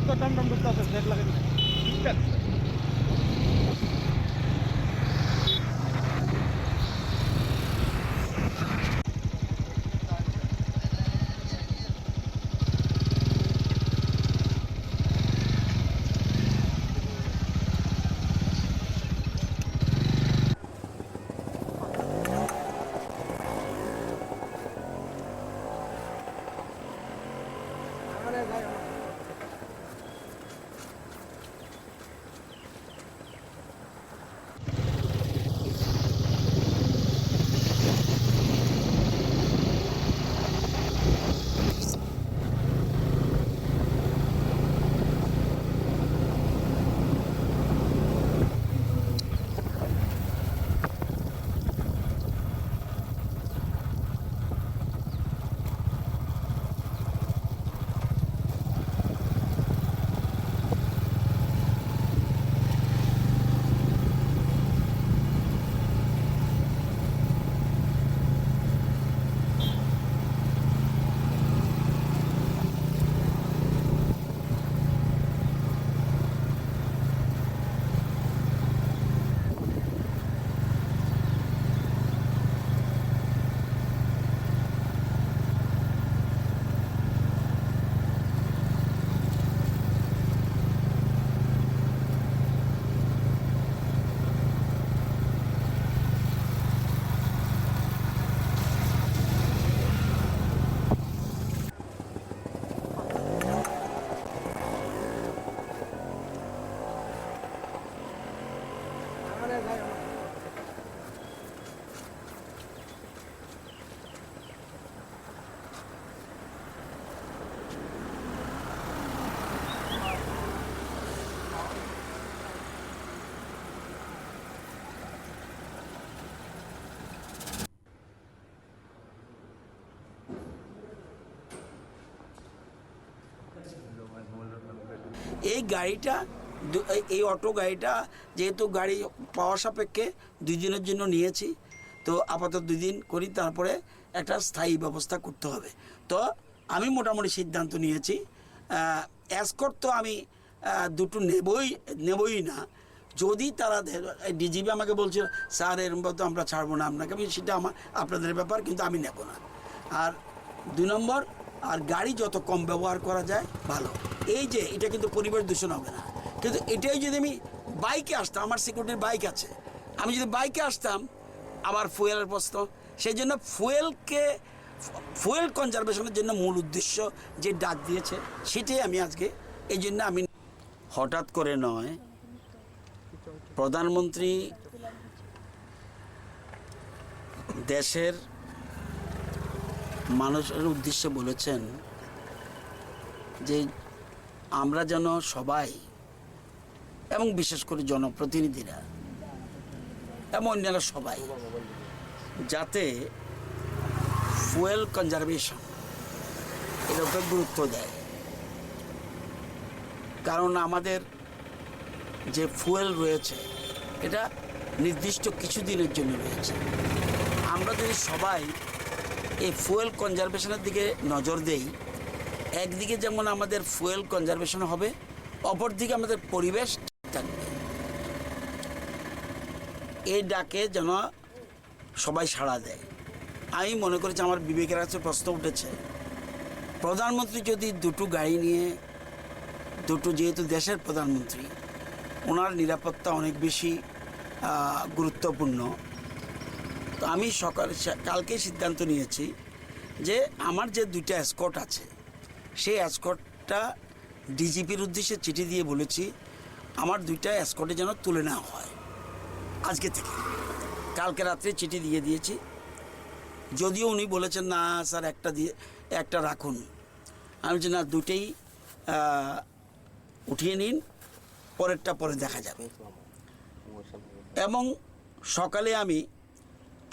তো টমটম ঢুকতে আছে দেখ লাগে এই গাড়িটা এই অটো গাড়িটা যেহেতু গাড়ি পাওয়া সাপেক্ষে 2 দিনের জন্য নিয়েছি, তো আপাতত 2 দিন করি, তারপরে একটা স্থায়ী ব্যবস্থা করতে হবে। তো আমি মোটামুটি সিদ্ধান্ত নিয়েছি, এসকর্ট তো আমি দুটো নেবই না। যদি তারা ডিজিপি আমাকে বলছিল স্যার এরকম তো আমরা ছাড়বো না আপনাকে, আমি সেটা আপনাদের ব্যাপার, কিন্তু আমি নেব না। আর 2 নম্বর, আর গাড়ি যত কম ব্যবহার করা যায় ভালো। এই যে এটা কিন্তু পরিবেশ দূষণ হবে না, কিন্তু এটাই যদি আমি বাইকে আসতাম, আমার সিকিউরিটির বাইক আছে, আমি যদি বাইকে আসতাম আবার ফুয়েলের প্রশ্ন, সেই জন্য ফুয়েল কনজারভেশনের জন্য মূল উদ্দেশ্য যে ডাক দিয়েছে সেটাই আমি আজকে, এই জন্য আমি হঠাৎ করে নয়, প্রধানমন্ত্রী দেশের মানুষের উদ্দেশ্যে বলেছেন যে আমরা যেন সবাই, এবং বিশেষ করে জনপ্রতিনিধিরা এবং অন্যান্য সবাই, যাতে ফুয়েল কনজারভেশন এর উপরে গুরুত্ব দেয়। কারণ আমাদের যে ফুয়েল রয়েছে এটা নির্দিষ্ট কিছু দিনের জন্য রয়েছে। আমরা যদি সবাই এই ফুয়েল কনজারভেশনের দিকে নজর দেই, একদিকে যেমন আমাদের ফুয়েল কনজারভেশন হবে, অপরদিকে আমাদের পরিবেশ থাকবে। এই ডাকে যেন সবাই সাড়া দেয়। আমি মনে করেছি, আমার বিবেকের কাছে প্রশ্ন উঠেছে, প্রধানমন্ত্রী যদি দুটো গাড়ি নিয়ে যেহেতু দেশের প্রধানমন্ত্রী, ওনার নিরাপত্তা অনেক বেশি গুরুত্বপূর্ণ। তো আমি কালকে সিদ্ধান্ত নিয়েছি যে আমার যে 2টা এসকর্ট আছে, সেই এসকর্টটা ডিজিপির উদ্দেশ্যে চিঠি দিয়ে বলেছি আমার 2টা এসকর্টে যেন তুলে নেওয়া হয় আজকে থেকে। কালকে রাত্রে চিঠি দিয়ে দিয়েছি, যদিও উনি বলেছেন না স্যার একটা রাখুন। আমি বলছি না, 2টেই উঠিয়ে নিন, পরেরটা পরে দেখা যাবে। এবং সকালে আমি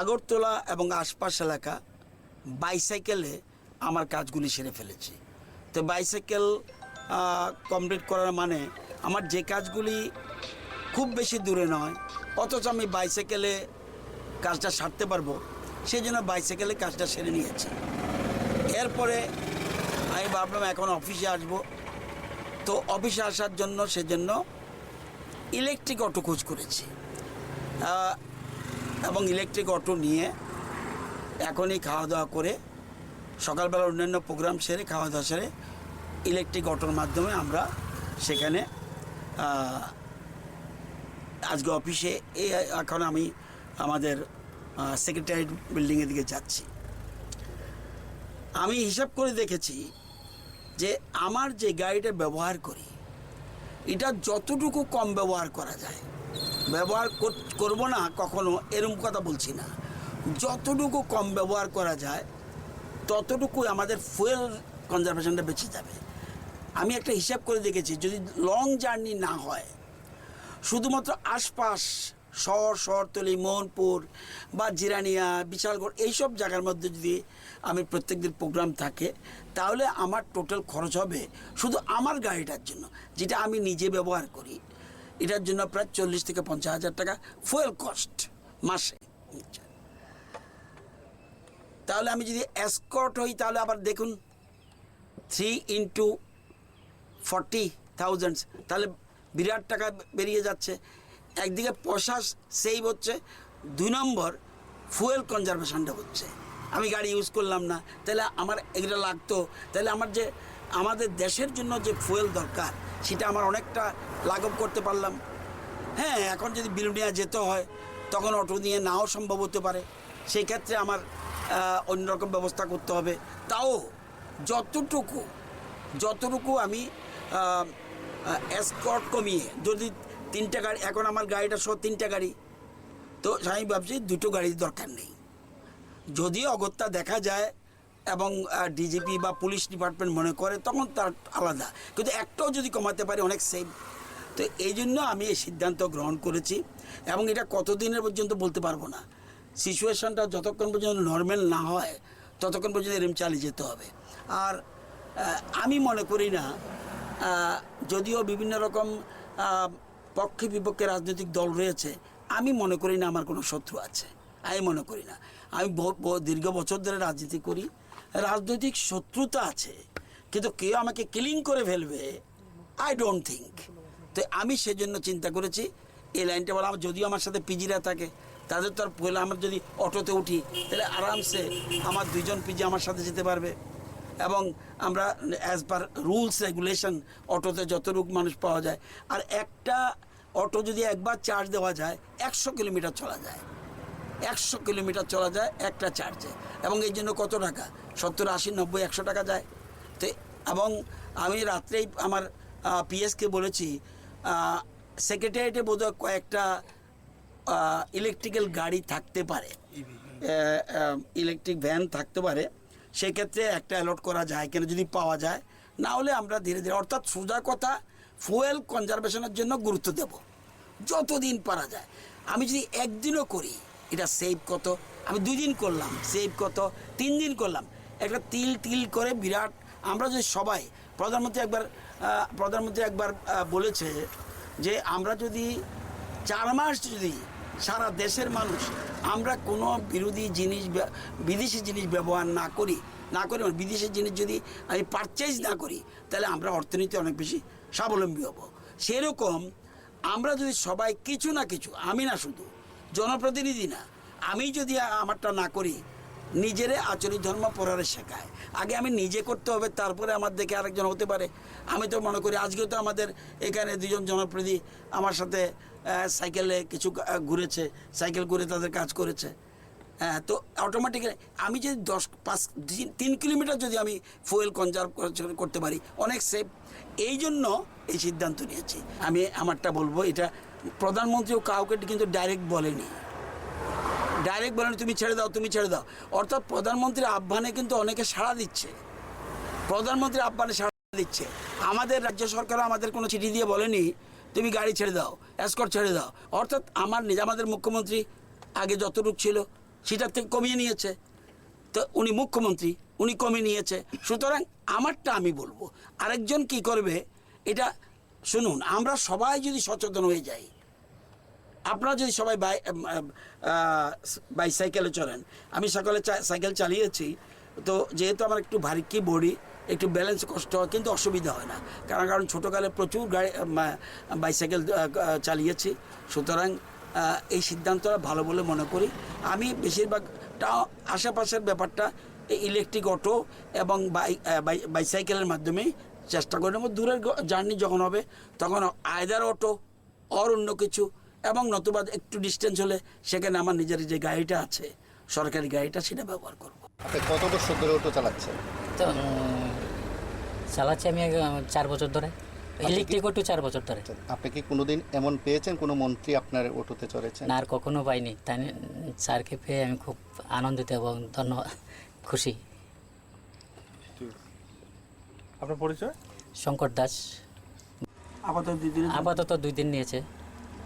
আগরতলা এবং আশপাশ এলাকা বাইসাইকেলে আমার কাজগুলি সেরে ফেলেছি। তো বাইসাইকেল কমপ্লিট করার মানে আমার যে কাজগুলি খুব বেশি দূরে নয়, অথচ আমি বাইসাইকেলে কাজটা সারতে পারবো, সেই জন্য বাইসাইকেলে কাজটা সেরে নিয়েছি। এরপরে আমি ভাবলাম এখন অফিসে আসবো, তো অফিসে আসার জন্য সেজন্য ইলেকট্রিক অটো খোঁজ করেছি, এবং ইলেকট্রিক অটো নিয়ে এখনই খাওয়া দাওয়া করে সকালবেলা অন্যান্য প্রোগ্রাম সেরে খাওয়া দাওয়া সেরে ইলেকট্রিক অটোর মাধ্যমে আমরা সেখানে আজকে অফিসে এখন আমি আমাদের সেক্রেটারিয়েট বিল্ডিংয়ের দিকে যাচ্ছি। আমি হিসাব করে দেখেছি যে আমার যে গাড়িটা ব্যবহার করি এটা যতটুকু কম ব্যবহার করা যায়, ব্যবহার করব না কখনো এরকম কথা বলছি না, যতটুকু কম ব্যবহার করা যায় ততটুকুই আমাদের ফুয়েল কনজারভেশনটা বেঁচে যাবে। আমি একটা হিসাব করে দেখেছি, যদি লং জার্নি না হয়, শুধুমাত্র আশপাশ শহরতলি, মোহনপুর বা জিরানিয়া, বিশালগড় এইসব জায়গার মধ্যে যদি আমি প্রত্যেক দিন প্রোগ্রাম থাকে, তাহলে আমার টোটাল খরচ হবে শুধু আমার গাড়িটার জন্য, যেটা আমি নিজে ব্যবহার করি, এটার জন্য প্রায় 40 থেকে 50 হাজার টাকা ফুয়েল কস্ট মাসে। তাহলে আমি যদি এসকর্ট হই তাহলে আবার দেখুন 3 × 40,000, তাহলে বিরাট টাকা বেরিয়ে যাচ্ছে। একদিকে পয়সা সেভ হচ্ছে, 2 নম্বর ফুয়েল কনজারভেশনটা হচ্ছে। আমি গাড়ি ইউজ করলাম না, তাহলে আমার এগুলো লাগতো, তাহলে আমার যে আমাদের দেশের জন্য যে ফুয়েল দরকার সেটা আমার অনেকটা লাঘব করতে পারলাম। হ্যাঁ, এখন যদি বিলুনিয়া যেতে হয় তখন অটো নিয়ে নাও সম্ভব হতে পারে, সেই ক্ষেত্রে আমার অন্যরকম ব্যবস্থা করতে হবে। তাও যতটুকু আমি এসকর্ট কমিয়ে, যদি 3টা গাড়ি, এখন আমার গাড়িটা 3টা গাড়ি, তো আমি ভাবছি 2টো গাড়ির দরকার নেই। যদিও অগত্যা দেখা যায় এবং ডিজিপি বা পুলিশ ডিপার্টমেন্ট মনে করে তখন তার আলাদা, কিন্তু একটাও যদি কমাতে পারে অনেক সেভ। তো এই জন্য আমি এই সিদ্ধান্ত গ্রহণ করেছি, এবং এটা কতদিনের পর্যন্ত বলতে পারবো না। সিচুয়েশানটা যতক্ষণ পর্যন্ত নর্মাল না হয় ততক্ষণ পর্যন্ত এরম চালিয়ে যেতে হবে। আর আমি মনে করি না, যদিও বিভিন্ন রকম পক্ষে বিপক্ষে রাজনৈতিক দল রয়েছে, আমি মনে করি না আমার কোনো শত্রু আছে, আমি মনে করি না। আমি দীর্ঘ বছর ধরে রাজনীতি করি, রাজনৈতিক শত্রুতা আছে, কিন্তু কেউ আমাকে কিলিং করে ফেলবে আই ডোন্ট থিঙ্ক। তো আমি সেজন্য চিন্তা করেছি এই লাইনটা বলা, যদিও আমার সাথে পিজিরা থাকে, তাদের তো আর পয়লা আমার যদি অটোতে উঠি তাহলে আরামসে আমার 2জন পিজি আমার সাথে যেতে পারবে, এবং আমরা অ্যাজ পার রুলস রেগুলেশন অটোতে যতটুকু মানুষ পাওয়া যায়। আর একটা অটো যদি একবার চার্জ দেওয়া যায় 100 কিলোমিটার চলা যায়, 100 কিলোমিটার চলা যায় একটা চার্জে, এবং এই জন্য কত টাকা, 70, 80, 90, 100 টাকা যায়। তো এবং আমি রাত্রেই আমার পিএসকে বলেছি, সেক্রেটারিয়েটে বোধহয় কয়েকটা ইলেকট্রিক্যাল গাড়ি থাকতে পারে, ইলেকট্রিক ভ্যান থাকতে পারে, সেক্ষেত্রে একটা অ্যালট করা যায় কেন, যদি পাওয়া যায়। না হলে আমরা ধীরে ধীরে, অর্থাৎ সোজা কথা, ফুয়েল কনজারভেশনের জন্য গুরুত্ব দেব যতদিন পারা যায়। আমি যদি একদিনও করি এটা সেভ কত, আমি 2 দিন করলাম সেভ কত, 3 দিন করলাম, একটা তিল করে বিরাট। আমরা যদি সবাই, প্রধানমন্ত্রী একবার বলেছে যে আমরা যদি 4 মাস যদি সারা দেশের মানুষ আমরা কোনো বিদেশি জিনিস ব্যবহার না করি, বিদেশি জিনিস যদি আমি পারচেজ না করি, তাহলে আমরা অর্থনীতি অনেক বেশি স্বাবলম্বী হব। সেরকম আমরা যদি সবাই কিছু না কিছু, আমি না শুধু জনপ্রতিনিধি না, আমি যদি আমারটা না করি, নিজেরে আচরিত ধর্ম পরারে শেখায়। আগে আমি নিজে করতে হবে, তারপরে আমার দেখে আরেকজন হতে পারে। আমি তো মনে করি আজকেও তো আমাদের এখানে 2জন জনপ্রতিনিধি আমার সাথে সাইকেলে কিছু ঘুরেছে, সাইকেল করে তাদের কাজ করেছে। হ্যাঁ, তো অটোমেটিক্যালি আমি যদি 3 কিলোমিটার যদি আমি ফুয়েল কনজার্ভ করতে পারি, অনেক সেফ। এই জন্য এই সিদ্ধান্ত নিয়েছি। আমি আমারটা বলবো, এটা প্রধানমন্ত্রীও কাউকে কিন্তু ডাইরেক্ট বলেনি তুমি ছেড়ে দাও। অর্থাৎ প্রধানমন্ত্রীর আহ্বানে কিন্তু অনেকে সাড়া দিচ্ছে, আমাদের রাজ্য সরকারও আমাদের কোনো চিঠি দিয়ে বলেনি তুমি গাড়ি ছেড়ে দাও, এসকর্ট ছেড়ে দাও। অর্থাৎ আমাদের মুখ্যমন্ত্রী আগে যতটুকু ছিল সেটার থেকে কমিয়ে নিয়েছে, তো উনি মুখ্যমন্ত্রী, উনি কমিয়ে নিয়েছে। সুতরাং আমারটা আমি বলবো, আরেকজন কি করবে এটা শুনুন। আমরা সবাই যদি সচেতন হয়ে যাই, আপনারা যদি সবাই বাইসাইকেলে চলেন, আমি সকালে সাইকেল চালিয়েছি, তো যেহেতু আমার একটু ভারী বডি, একটু ব্যালেন্স কষ্ট হয়, কিন্তু অসুবিধা হয় না। কারণ ছোটোকালে প্রচুর গাড়ি বাইসাইকেল চালিয়েছি, সুতরাং এই সিদ্ধান্তটা ভালো বলে মনে করি। আমি বেশিরভাগটা আশেপাশের ব্যাপারটা ইলেকট্রিক অটো এবং বাইসাইকেলের মাধ্যমে চেষ্টা করি। দূরের জার্নি যখন হবে তখন আয়দার অটো অর অন্য কিছু, এবং নতুবা একটু ডিস্টেন্স হলে সেখানে আমার নিজের যে গাড়িটা আছে, সরকারি গাড়িটা, সেটা ব্যবহার করব। আপনি কত বছর ধরে অটো চালাচ্ছেন? তো চালাচ্ছি আমি 4 বছর ধরে, ইলেকট্রিক অটো 4 বছর ধরে। আপনি কি কোনোদিন এমন পেয়েছেন কোনো মন্ত্রী আপনার অটোতে চড়েছেন? না, আর কখনো পাইনি। তাই স্যারকে পেয়ে আমি খুব আনন্দিত এবং ধন্যবাদ, খুশি। আপনার পরিচয়? শঙ্কর দাস। আপাতত 2 দিন নিয়েছে।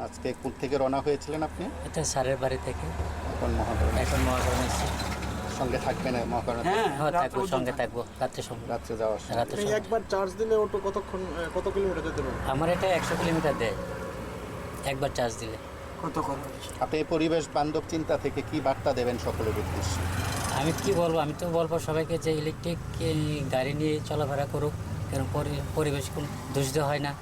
আজকে কোথা থেকে রওনা হয়েছিলেন আপনি? এটা স্যারের বাড়ি থেকে। এখন মহাকরণ এখন মহাকরণ এসেছি। সঙ্গে থাকবেন মহাকরণ? হ্যাঁ, থাকবো, সঙ্গে থাকবো রাত্রে সময়। রাত্রে যাওয়ার সময়। রাত্রে সময় একবার চার্জ দিলে অটো কত কিলোমিটার যেতে পারে? আমার এটা 100 কিলোমিটার দেয় একবার চার্জ দিলে। কত খরচ? আপনি এই পরিবেশ বান্ধব চিন্তা থেকে কি বার্তা দেবেন সকলের উদ্দেশ্যে? আমি কি বলবো, আমি তো বলবো সবাইকে যে ইলেকট্রিক গাড়ি নিয়ে চলাফেরা করুক, কারণ পরিবেশ কোনো দূষিত হয় না।